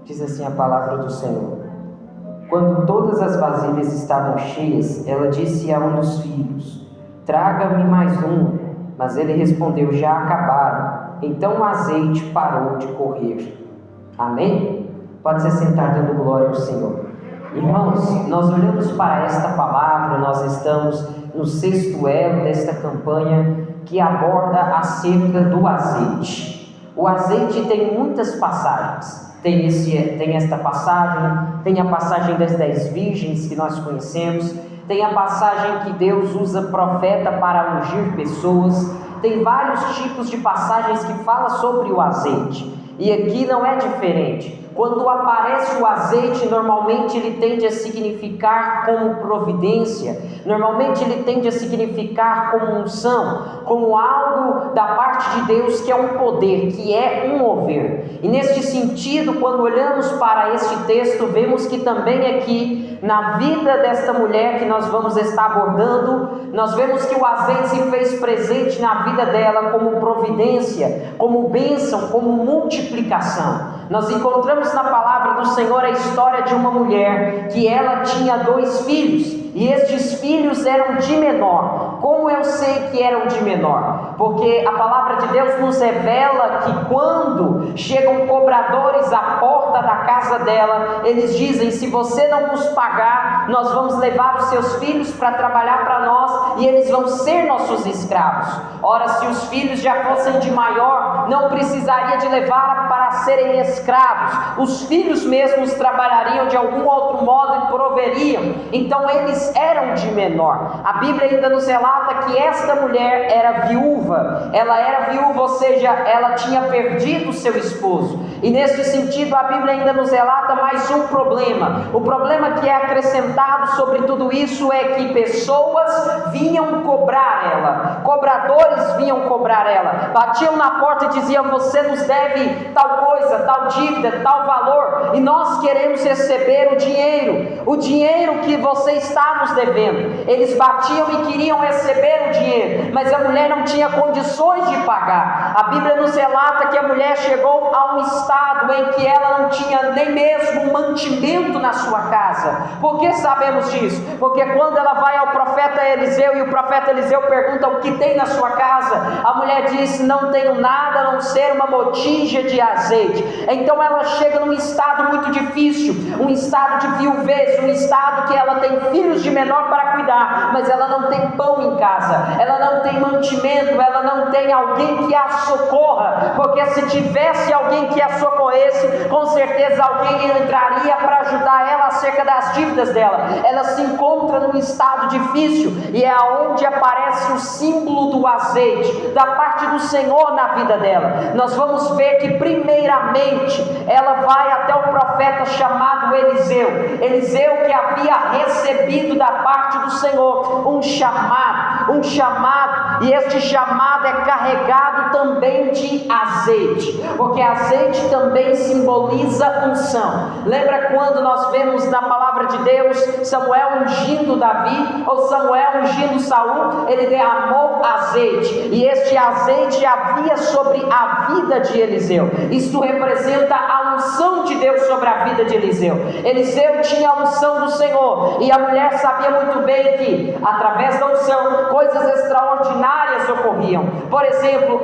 Diz assim a palavra do Senhor: quando todas as vasilhas estavam cheias, ela disse a um dos filhos: traga-me mais um. Mas ele respondeu: já acabaram. Então o azeite parou de correr. Amém? Pode se sentar dando glória ao Senhor. Irmãos, nós olhamos para esta palavra, nós estamos no 6º elo desta campanha que aborda acerca do azeite. O azeite tem muitas passagens. Tem esta passagem, tem a passagem das 10 virgens que nós conhecemos, tem a passagem que Deus usa profeta para ungir pessoas, tem vários tipos de passagens que falam sobre o azeite. E aqui não é diferente. Quando aparece o azeite, normalmente ele tende a significar como providência, normalmente ele tende a significar como unção, como algo da parte de Deus que é um poder, que é um mover. E neste sentido, quando olhamos para este texto, vemos que também aqui, na vida desta mulher que nós vamos estar abordando, nós vemos que o azeite se fez presente na vida dela como providência, como bênção, como multiplicação. Nós encontramos na palavra do Senhor a história de uma mulher que ela tinha 2 filhos, e estes filhos eram de menor. Como eu sei que eram de menor? Porque a palavra de Deus nos revela que quando chegam cobradores à porta da casa dela, eles dizem: se você não nos pagar, nós vamos levar os seus filhos para trabalhar para nós, e eles vão ser nossos escravos. Ora, se os filhos já fossem de maior, não precisaria de levar para serem escravos. Os filhos mesmos trabalhariam de algum outro modo e proveriam. Então eles eram de menor. A Bíblia ainda nos relata que esta mulher era viúva. Ela era viúva, ou seja, ela tinha perdido seu esposo. E nesse sentido a Bíblia ainda nos relata mais um problema. O problema que é acrescentado sobre tudo isso é que pessoas vinham cobrar ela. Cobradores vinham cobrar ela. Batiam na porta e diziam: você nos deve tal coisa, tal dívida, tal valor, e nós queremos receber o dinheiro que você está nos devendo. Eles batiam e queriam receber o dinheiro, mas a mulher não tinha condições de pagar. A Bíblia nos relata que a mulher chegou a um estado em que ela não tinha nem mesmo mantimento na sua casa. Por que sabemos disso? Porque quando ela vai ao profeta Eliseu e o profeta Eliseu pergunta: o que tem na sua casa? A mulher diz: não tenho nada a não ser uma botija de azeite. Então ela chega num estado muito difícil, um estado de viuvez, um estado que ela tem filhos de menor para cuidar, mas ela não tem pão em casa, ela não tem mantimento, ela não tem alguém que a socorra, porque se tivesse alguém que a socorresse, com certeza alguém entraria para ajudar ela acerca das dívidas dela. Ela se encontra num estado difícil, e é aonde aparece o símbolo do azeite, da parte do Senhor na vida dela. Nós vamos ver que primeiramente ela vai até o profeta chamado Eliseu que havia recebido da parte do Senhor um chamado, e este chamado é carregado também de azeite, porque azeite também simboliza unção. Lembra quando nós vemos na palavra de Deus Samuel ungindo Davi, ou Samuel ungindo Saul? Ele derramou azeite, e este azeite havia sobre a vida de Eliseu. Isto representa a unção de Deus sobre a vida de Eliseu. Eliseu tinha a unção do Senhor, e a mulher sabia muito bem que através da unção coisas extraordinárias ocorriam. Por exemplo,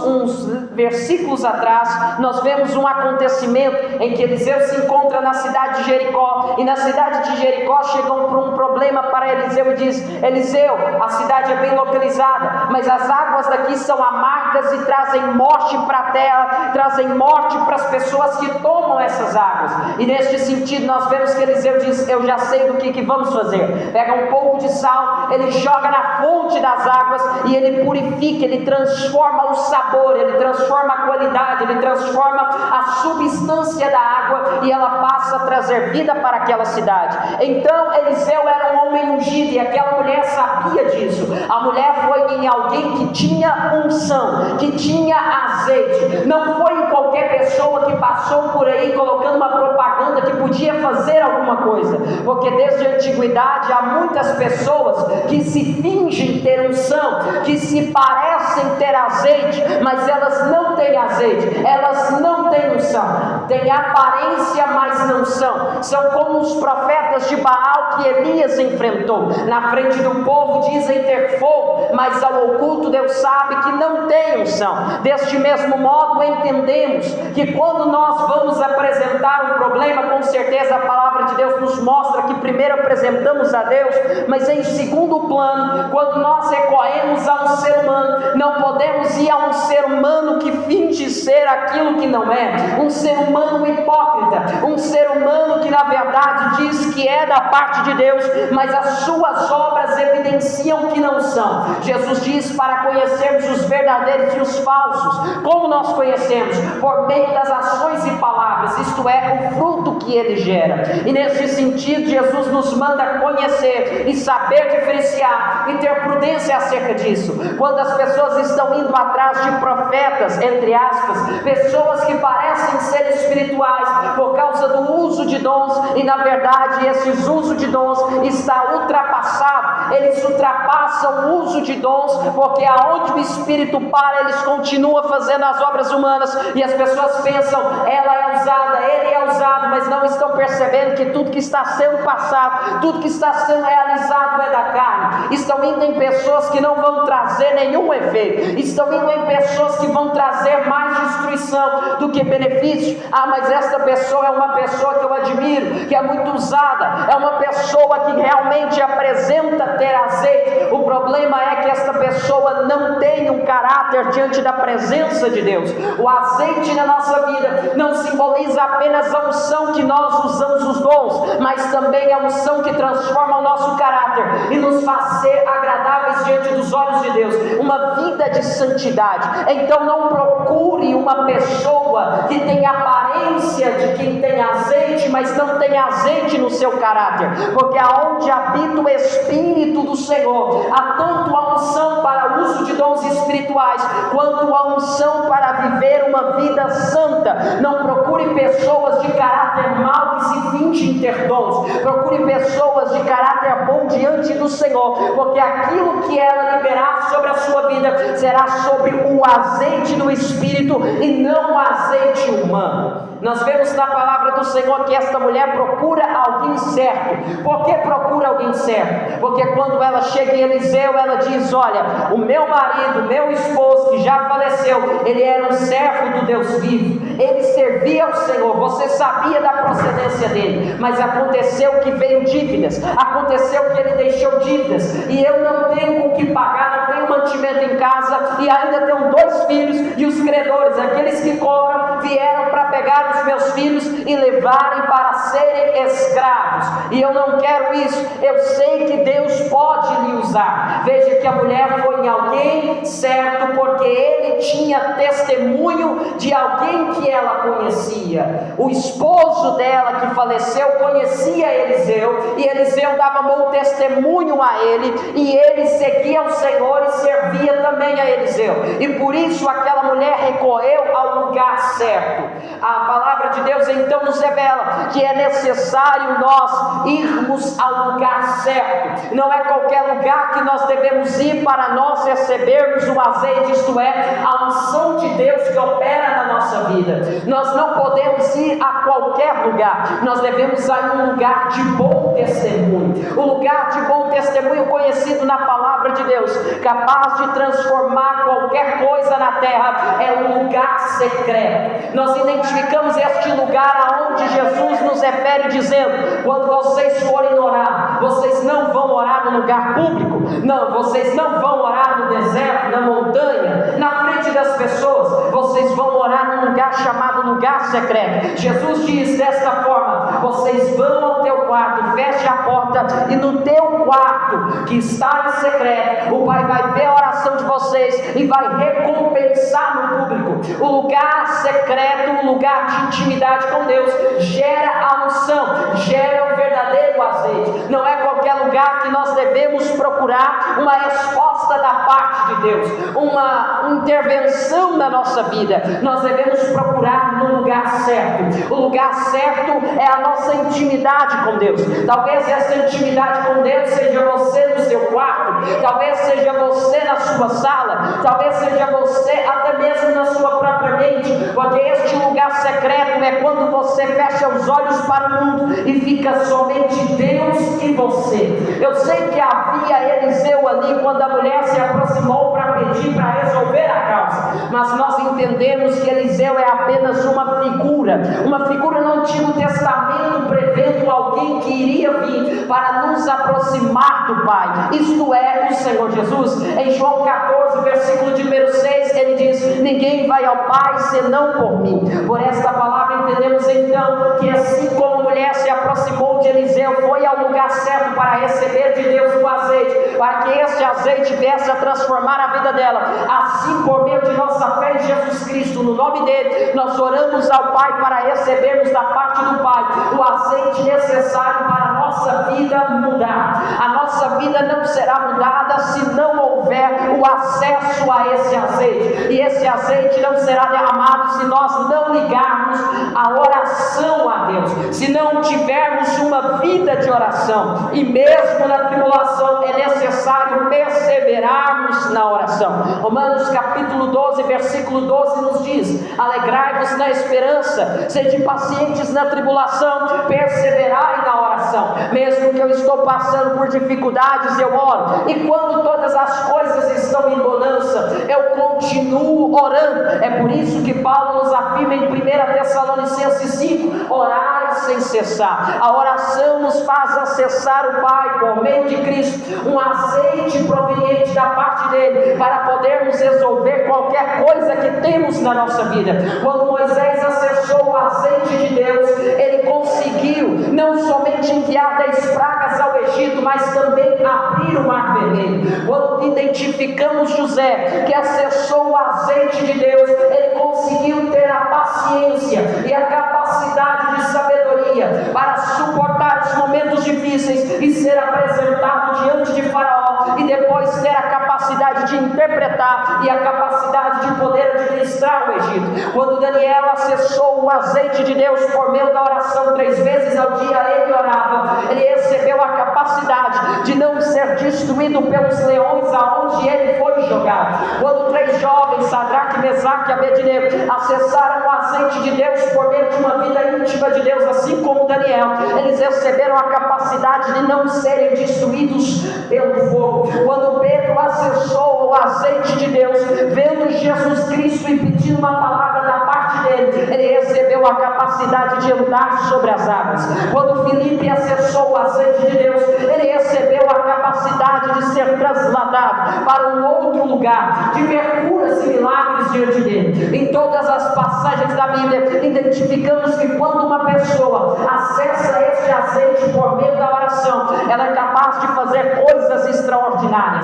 uns versículos atrás nós vemos um acontecimento em que Eliseu se encontra na cidade de Jericó, e na cidade de Jericó chegam para um problema para Eliseu e diz: Eliseu, a cidade é bem localizada, mas as águas daqui são amargas e trazem morte para a terra, trazem morte para as pessoas que tomam essas águas. E neste sentido nós vemos que Eliseu diz: eu já sei do que vamos fazer. Pega um pouco de sal, ele joga na fonte das águas e ele purifica, ele transforma o sabor, ele transforma a qualidade, ele transforma a substância da água, e ela passa a trazer vida para aquela cidade. Então Eliseu era um homem ungido, e aquela mulher sabia disso. A mulher foi em alguém que tinha unção, que tinha azeite. Não foi em qualquer pessoa que passou por aí colocando uma propaganda que podia fazer alguma coisa, porque desde a antiguidade há muitas pessoas que se fingem ter unção, que se parecem ter azeite, mas elas não têm azeite, elas não têm unção, têm aparência, mas não são como os profetas de Baal que Elias enfrentou. Na frente do povo dizem ter fogo, mas ao oculto Deus sabe que não tem unção. Deste mesmo modo entendemos que quando nós vamos apresentar um problema, com certeza a palavra de Deus nos mostra que primeiro apresentamos a Deus, mas em segundo plano, quando nós recorremos a um ser humano, não podemos ir a um ser humano que finge ser aquilo que não é, um ser humano hipócrita, um ser humano que na verdade diz que é da parte de Deus, mas as suas obras evidenciam que não são. Jesus diz para conhecermos os verdadeiros e os falsos. Como nós conhecemos? Por meio das ações e palavras, isto é, o fruto que ele gera. E nesse sentido, Jesus nos manda conhecer e saber diferenciar e ter prudência acerca disso. Quando as pessoas estão indo atrás de profetas, entre aspas, pessoas que parecem ser espirituais por causa do uso de dons, e na verdade esses usos de dons está ultrapassado. Eles ultrapassam o uso de dons, porque aonde o Espírito para, eles continuam fazendo as obras humanas, e as pessoas pensam, ela é usada, ele é usado, mas não estão percebendo que tudo que está sendo passado, tudo que está sendo realizado é da carne. Estão indo em pessoas que não vão trazer nenhum efeito, estão indo em pessoas que vão trazer mais destruição do que benefício. Mas esta pessoa é uma pessoa que eu admiro, que é muito usada, é uma pessoa que realmente apresenta ter azeite. O problema é que esta pessoa não tem um caráter diante da presença de Deus. O azeite na nossa vida não simboliza apenas a unção que nós usamos os dons, mas também a unção que transforma o nosso caráter e nos faz ser agradáveis diante dos olhos de Deus, uma vida de santidade. Então não procure uma pessoa que tem aparência de quem tem azeite, mas não tem azeite no seu caráter, porque aonde habita o Espírito do Senhor, há tanto a unção para o uso de dons espirituais, quanto a unção para viver uma vida santa. Não procure pessoas de caráter mau que se fingem ter dons, procure pessoas de caráter bom diante do Senhor, porque aquilo que ela liberar sobre a sua vida será sobre o azeite do Espírito e não o azeite humano. Nós vemos na palavra do Senhor que esta mulher procura alguém certo. Por que procura alguém certo? Porque quando ela chega em Eliseu, ela diz, olha, o meu marido, meu esposo que já faleceu, ele era um servo do Deus vivo, ele servia ao Senhor, você sabia da procedência dele, mas aconteceu que veio dívidas, aconteceu que ele deixou dívidas, e eu não tenho com que pagar, não tenho mantimento em casa, e ainda tenho 2 filhos, e os credores, aqueles que cobram, vieram para pegar os meus filhos e levarem para serem escravos, e eu não quero isso. Eu sei que Deus pode lhe usar. Veja que a mulher foi em alguém certo, porque ele tinha testemunho de alguém que ela conhecia. O esposo dela que faleceu conhecia Eliseu, e Eliseu dava bom testemunho a ele, e ele seguia ao Senhor e servia também a Eliseu, e por isso aquela mulher recorreu ao lugar certo. A palavra de Deus então nos revela que é necessário nós irmos ao lugar certo. Não é qualquer lugar que nós devemos ir para nós recebermos o azeite, isto é, a unção de Deus que opera na nossa vida. Nós não podemos ir a qualquer lugar, nós devemos ir a um lugar de bom testemunho. O lugar de bom testemunho conhecido na palavra de Deus, capaz de transformar qualquer coisa na terra, é um lugar secreto. Nós identificamos este lugar aonde Jesus nos refere dizendo, quando vocês forem orar, vocês não vão orar no lugar público, não, vocês não vão orar no deserto, na montanha, na frente das pessoas, vocês vão orar num lugar chamado lugar secreto. Jesus diz desta forma, vocês vão ao teu quarto, feche a porta, e no teu quarto, que está em secreto, o Pai vai ver a oração de vocês e vai recompensar no público. O lugar secreto, o lugar de intimidade com Deus, gera a unção, gera o verdadeiro azeite. Não é qualquer lugar que nós devemos procurar uma resposta da parte de Deus, uma intervenção na nossa vida. Nós devemos procurar no lugar certo. O lugar certo é a nossa intimidade com Deus. Talvez essa intimidade com Deus seja você no seu quarto, talvez seja você na sua sala, talvez seja você até mesmo na sua própria mente, porque este lugar secreto é quando você fecha os olhos para o mundo e fica somente Deus e você. Eu sei que havia Eliseu ali quando a mulher se aproximou para pedir para resolver a causa, mas nós entendemos que Eliseu é apenas uma figura no Antigo Testamento, prevendo alguém que iria vir para nos aproximar do Pai, isto é, o Senhor Jesus. Em João 14, versículo de número 6, ele diz: ninguém vai ao Pai senão por mim. Por esta palavra entendemos então que assim como a mulher se aproximou de Eliseu, foi ao lugar certo para receber de Deus o azeite, para que este azeite viesse a transformar a vida dela. Assim, por meio de nossa fé em Jesus Cristo, no nome dele, nós oramos ao Pai para recebermos da parte do Pai o azeite necessário para a nossa vida mudar. A nossa vida não será mudada se não houver o acesso a esse azeite, e esse azeite não será derramado se nós não ligarmos a oração a Deus, se não tivermos uma vida de oração. E mesmo na tribulação é necessário perseverarmos na oração. Romanos capítulo 12, versículo 12 nos diz: alegrai-vos na esperança, sede pacientes na tribulação, perseverai na oração. Mesmo que eu estou passando por dificuldades, eu oro, e quando todas as coisas estão em bonança, eu continuo orando. É por isso que Paulo nos afirma em 1 Tessalonicenses 5: orai sem cessar. A oração nos faz acessar o Pai por meio de Cristo, um azeite proveniente da parte dele, para podermos resolver qualquer coisa que temos na nossa vida. Quando Moisés acessou o azeite de Deus, ele conseguiu não somente enviar 10 pragas ao Egito, mas também abrir o Mar Vermelho. Quando identificamos José, que acessou o azeite de Deus, ele conseguiu ter a paciência e a capacidade de sabedoria para suportar os momentos difíceis e ser apresentado diante de Faraó, e depois ter a capacidade de interpretar e a capacidade de poder administrar o Egito. Quando Daniel acessou o azeite de Deus por meio da oração, 3 vezes ao dia ele orava, ele recebeu a capacidade de não ser destruído pelos leões aonde ele foi jogado. Quando 3 jovens, Sadraque, Mesaque e Abednego, acessaram o azeite de Deus por meio de uma vida íntima de Deus, assim como Daniel, eles receberam a capacidade de não serem destruídos pelo fogo. Quando Pedro acessou o azeite de Deus, vendo Jesus Cristo e pedindo uma palavra da parte dele, ele recebeu a capacidade de andar sobre as águas. Quando Filipe acessou o azeite de Deus, ele recebeu a capacidade de ser trasladado para um outro lugar, de ver curas e milagres diante dele. Em todas as passagens da Bíblia, identificamos que quando uma pessoa acessa este azeite por meio da oração, ela é capaz de fazer coisas extraordinárias.